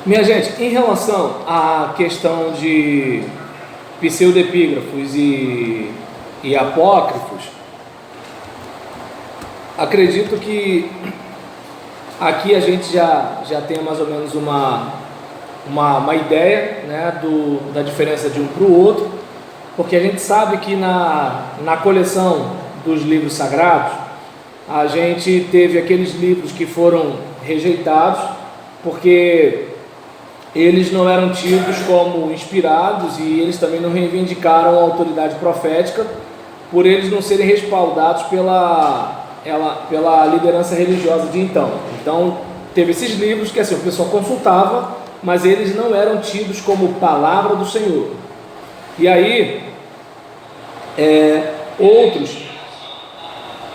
Minha gente, em relação à questão de pseudepígrafos e apócrifos, acredito que aqui a gente já tem mais ou menos uma ideia, né, da diferença de um para o outro, porque a gente sabe que na coleção dos livros sagrados, a gente teve aqueles livros que foram rejeitados, porque eles não eram tidos como inspirados e eles também não reivindicaram a autoridade profética, por eles não serem respaldados pela liderança religiosa de então. Então, teve esses livros que assim, o pessoal consultava, mas eles não eram tidos como palavra do Senhor. E aí,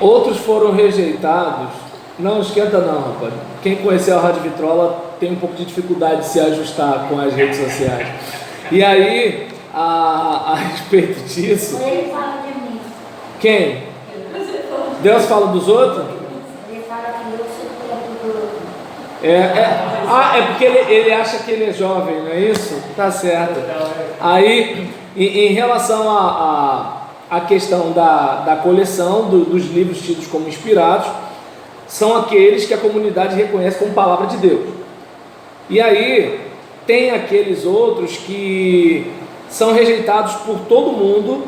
outros foram rejeitados. Não esquenta não, rapaz. Quem conheceu a Rádio Vitrola tem um pouco de dificuldade de se ajustar com as redes sociais. E aí, a respeito disso... Ele fala de mim. Quem? Deus fala dos outros? Ele fala que eu sou do outro. É porque ele acha que ele é jovem, não é isso? Tá certo. Aí, em relação à questão da coleção dos livros tidos como inspirados, são aqueles que a comunidade reconhece como palavra de Deus. E aí, tem aqueles outros que são rejeitados por todo mundo,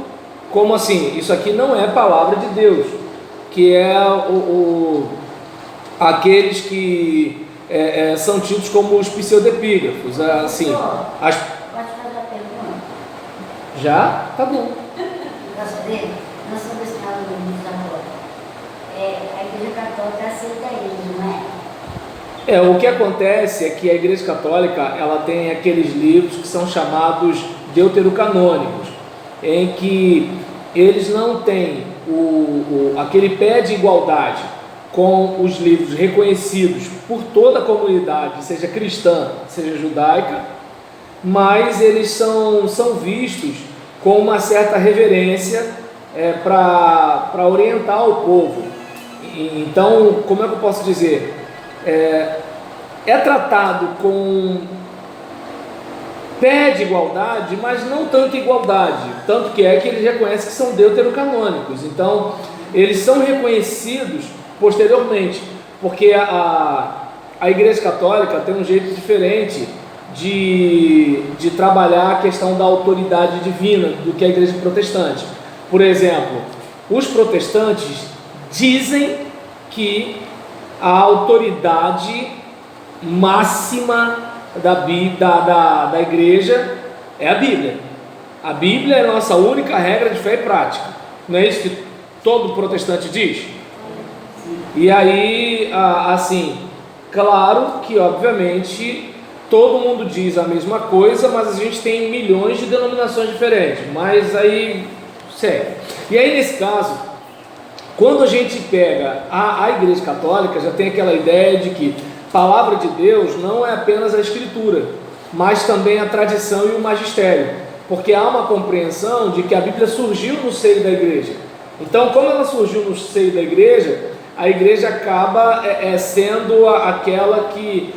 como assim, isso aqui não é palavra de Deus, que é aqueles que são tidos como os pseudepígrafos, assim, Pode fazer a pergunta? Já? Tá bom. Nós somos alunos da Católica. A Igreja Católica aceita ele, não é? O que acontece é que a Igreja Católica, ela tem aqueles livros que são chamados deuterocanônicos, em que eles não têm aquele pé de igualdade com os livros reconhecidos por toda a comunidade, seja cristã, seja judaica, mas eles são vistos com uma certa reverência para orientar o povo. Então, como é que eu posso dizer? É tratado com pé de igualdade, mas não tanta igualdade, tanto que eles reconhecem que são deuterocanônicos. Então, eles são reconhecidos posteriormente, porque a Igreja Católica tem um jeito diferente de trabalhar a questão da autoridade divina do que a Igreja Protestante. Por exemplo, os protestantes dizem que a autoridade máxima da igreja é a Bíblia. A Bíblia é a nossa única regra de fé e prática. Não é isso que todo protestante diz? E aí, assim, claro que obviamente todo mundo diz a mesma coisa, mas a gente tem milhões de denominações diferentes. Mas aí, sério. E aí, nesse caso, quando a gente pega a Igreja Católica, já tem aquela ideia de que palavra de Deus não é apenas a Escritura, mas também a tradição e o magistério, porque há uma compreensão de que a Bíblia surgiu no seio da igreja. Então, como ela surgiu no seio da igreja, a igreja acaba sendo aquela que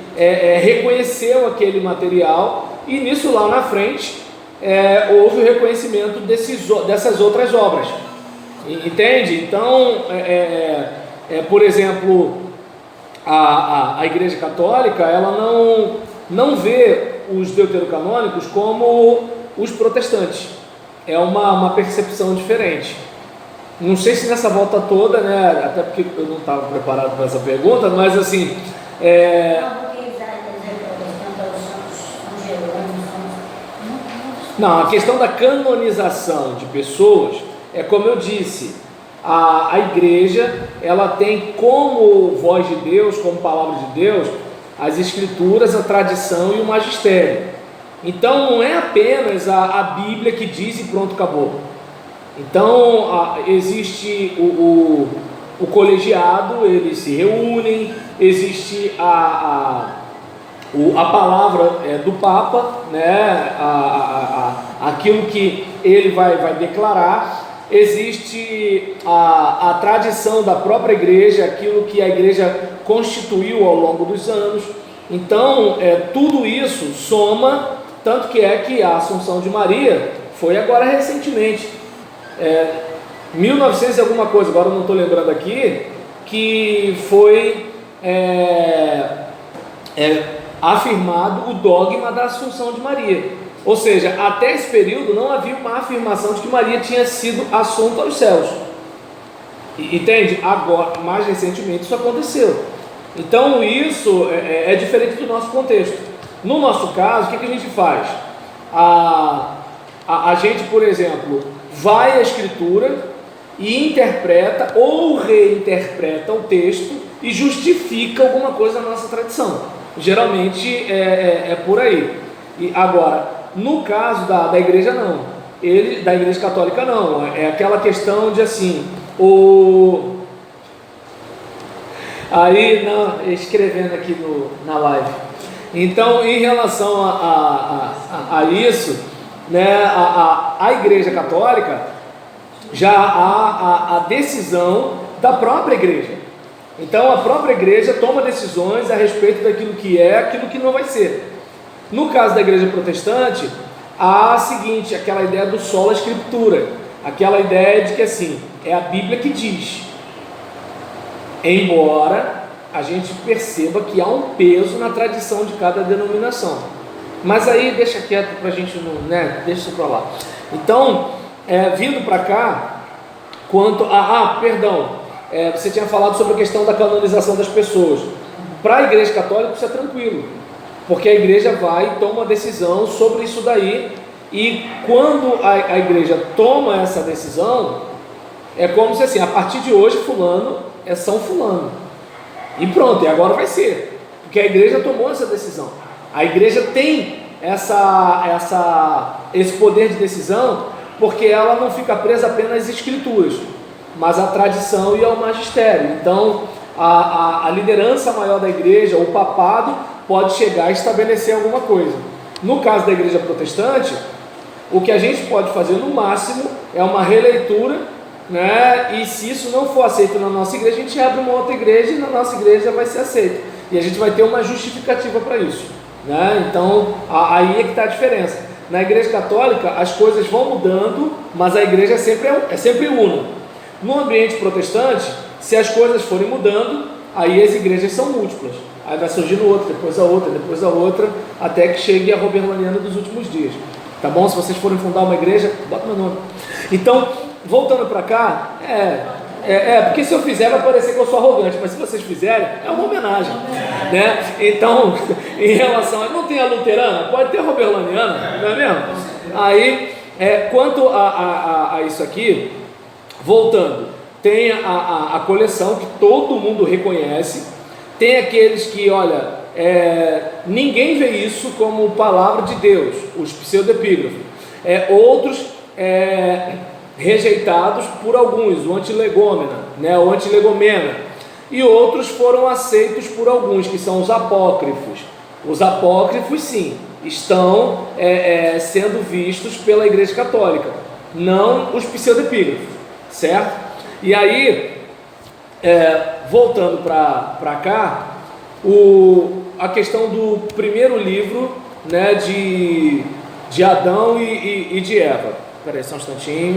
reconheceu aquele material, e nisso lá na frente houve o reconhecimento dessas outras obras. Entende? Então, por exemplo, a Igreja Católica, ela não vê os deuterocanônicos como os protestantes. É uma percepção diferente. Não sei se nessa volta toda, né, até porque eu não estava preparado para essa pergunta, mas assim... Não, a questão da canonização de pessoas, como eu disse, a igreja, ela tem como voz de Deus, como palavra de Deus, as escrituras, a tradição e o magistério. Então não é apenas a Bíblia que diz e pronto, acabou. Então existe o colegiado, eles se reúnem, existe a palavra do Papa, né? Aquilo que ele vai declarar. Existe a tradição da própria igreja, aquilo que a igreja constituiu ao longo dos anos. Então, tudo isso soma, tanto que a Assunção de Maria foi agora recentemente, 1900 e alguma coisa, agora eu não estou lembrando aqui, que foi afirmado o dogma da Assunção de Maria. Ou seja, até esse período não havia uma afirmação de que Maria tinha sido assunta aos céus. Entende? Agora, mais recentemente, isso aconteceu. Então, isso é diferente do nosso contexto. No nosso caso, o que a gente faz? A gente, por exemplo, vai à Escritura e interpreta ou reinterpreta o texto e justifica alguma coisa na nossa tradição. Geralmente é por aí. E agora, no caso da igreja, não. Da igreja católica, não. É aquela questão de assim, aí, não, escrevendo aqui na live. Então, em relação a isso, né, a igreja católica, já há a decisão da própria igreja. Então, a própria igreja toma decisões a respeito daquilo que é, aquilo que não vai ser. No caso da igreja protestante, há a seguinte, aquela ideia do sola scriptura, aquela ideia de que assim, é a Bíblia que diz, embora a gente perceba que há um peso na tradição de cada denominação, mas aí deixa quieto para a gente não, né, deixa isso para lá. Então, vindo para cá, quanto você tinha falado sobre a questão da canonização das pessoas. Para a igreja católica isso é tranquilo, porque a igreja vai e toma uma decisão sobre isso daí, e quando a igreja toma essa decisão, é como se assim, a partir de hoje fulano é São Fulano, e pronto, e agora vai ser, porque a igreja tomou essa decisão. A igreja tem esse poder de decisão, porque ela não fica presa apenas às escrituras, mas à tradição e ao magistério. Então, a liderança maior da igreja, o papado, pode chegar a estabelecer alguma coisa. No caso da igreja protestante, o que a gente pode fazer no máximo é uma releitura, né? E se isso não for aceito na nossa igreja, a gente abre uma outra igreja e na nossa igreja vai ser aceito. E a gente vai ter uma justificativa para isso, né? Então, aí é que está a diferença. Na igreja católica, as coisas vão mudando, mas a igreja é sempre una. No ambiente protestante, se as coisas forem mudando, aí as igrejas são múltiplas. Aí vai surgindo outra, depois a outra, depois a outra, até que chegue a Roberlaniana dos últimos dias. Tá bom? Se vocês forem fundar uma igreja, bota meu nome. Então, voltando para cá, porque se eu fizer vai parecer que eu sou arrogante, mas se vocês fizerem, é uma homenagem, né? Então, em relação a... Não tem a luterana? Pode ter a Roberlaniana, não é mesmo? Aí, quanto a isso aqui, voltando, tem a coleção que todo mundo reconhece. Tem aqueles que, olha, ninguém vê isso como palavra de Deus, os pseudepígrafos. Outros rejeitados por alguns, o antilegômena, né, o antilegomena. E outros foram aceitos por alguns, que são os apócrifos. Os apócrifos, sim, estão sendo vistos pela Igreja Católica, não os pseudepígrafos, certo? E aí... voltando para cá, a questão do primeiro livro, né, de Adão e de Eva. Espera aí só um instantinho.